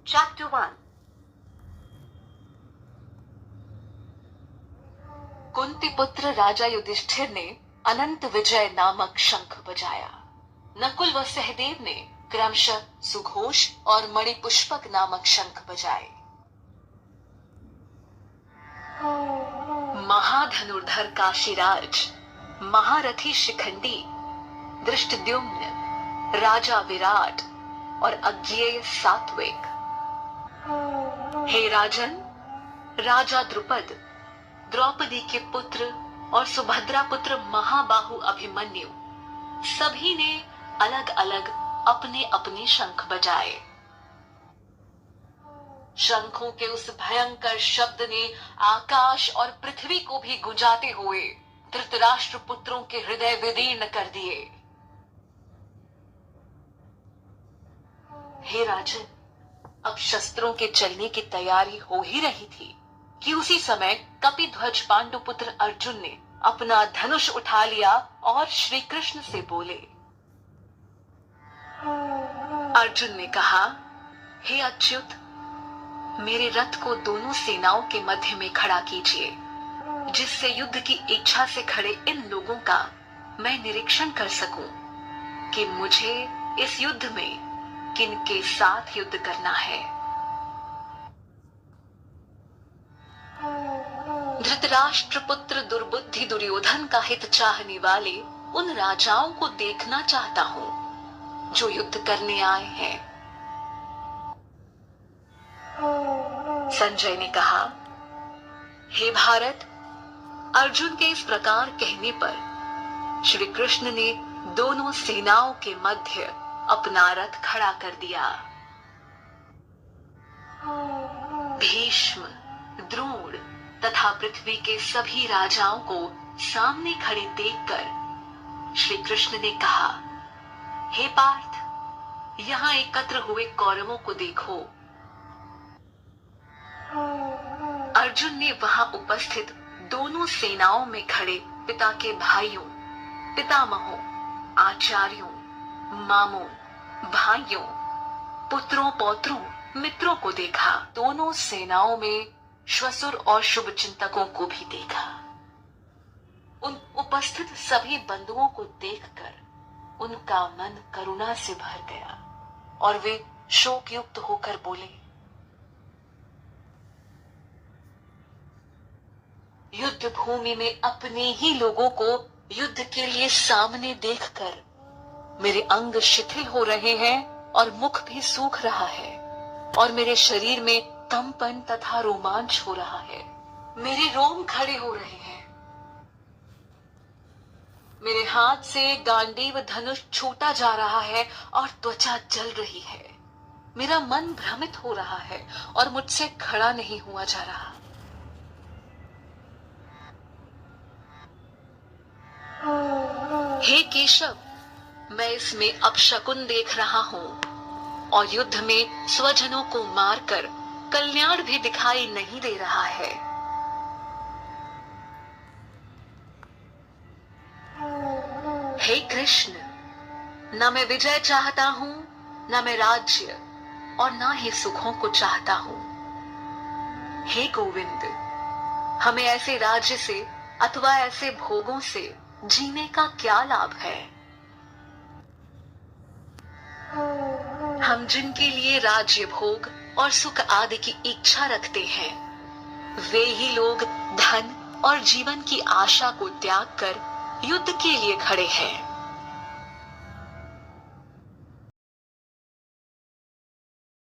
Chapter 1. Kunti पुत्र राजा युधिष्ठिर ने अनंत विजय नामक शंख बजाया। नकुल व सहदेव ने क्रमशः सुघोष और मणिपुष्पक नामक शंख बजाए। महाधनुर्धर काशीराज, महारथी शिखंडी, धृष्टद्युम्न, राजा विराट और अज्ञेय सात्विक। हे राजन, राजा द्रुपद, द्रौपदी के पुत्र और सुभद्रा पुत्र महाबाहु अभिमन्यु, सभी ने अलग अलग अपने अपने शंख बजाए। शंखों के उस भयंकर शब्द ने आकाश और पृथ्वी को भी गुंजाते हुए धृतराष्ट्र पुत्रों के हृदय विदीर्ण कर दिए। हे राजन, अब शस्त्रों के चलने की तैयारी हो ही रही थी कि उसी समय कपिध्वज पांडुपुत्र अर्जुन ने अपना धनुष उठा लिया और श्री कृष्ण से बोले। अर्जुन ने कहा, हे अच्युत, मेरे रथ को दोनों सेनाओं के मध्य में खड़ा कीजिए, जिससे युद्ध की इच्छा से खड़े इन लोगों का मैं निरीक्षण कर सकूं कि मुझे इस युद्ध में किनके साथ युद्ध करना है। धृतराष्ट्र पुत्र दुर्बुद्धि दुर्योधन का हित चाहने वाले उन राजाओं को देखना चाहता हूं जो युद्ध करने आए हैं। संजय ने कहा, हे भारत, अर्जुन के इस प्रकार कहने पर श्री कृष्ण ने दोनों सेनाओं के मध्य अपना रथ खड़ा कर दिया। भीष्म, द्रोण तथा पृथ्वी के सभी राजाओं को सामने खड़े देखकर श्री कृष्ण ने कहा, हे पार्थ, यहाँ एकत्र हुए कौरवों को देखो। अर्जुन ने वहां उपस्थित दोनों सेनाओं में खड़े पिता के भाइयों, पितामहों, आचार्यों, मामों, भाइयों, पुत्रों, पौत्रों, मित्रों को देखा। दोनों सेनाओं में श्वसुर और शुभ चिंतकों को भी देखा। उन उपस्थित सभी बंधुओं को देखकर उनका मन करुणा से भर गया और वे शोकयुक्त होकर बोले, युद्ध भूमि में अपने ही लोगों को युद्ध के लिए सामने देखकर मेरे अंग शिथिल हो रहे हैं और मुख भी सूख रहा है और मेरे शरीर में कंपन तथा रोमांच हो रहा है। मेरे रोम खड़े हो रहे हैं। मेरे हाथ से गांडीव धनुष छूटा जा रहा है और त्वचा जल रही है। मेरा मन भ्रमित हो रहा है और मुझसे खड़ा नहीं हुआ जा रहा। हे केशव, मैं इसमें अपशकुन देख रहा हूं और युद्ध में स्वजनों को मारकर कल्याण भी दिखाई नहीं दे रहा है। हे कृष्ण, न मैं विजय चाहता हूं, न मैं राज्य और न ही सुखों को चाहता हूं। हे गोविंद, हमें ऐसे राज्य से अथवा ऐसे भोगों से जीने का क्या लाभ है। हम जिनके लिए राज्य भोग और सुख आदि की इच्छा रखते हैं, वे ही लोग धन और जीवन की आशा को त्याग कर युद्ध के लिए खड़े हैं।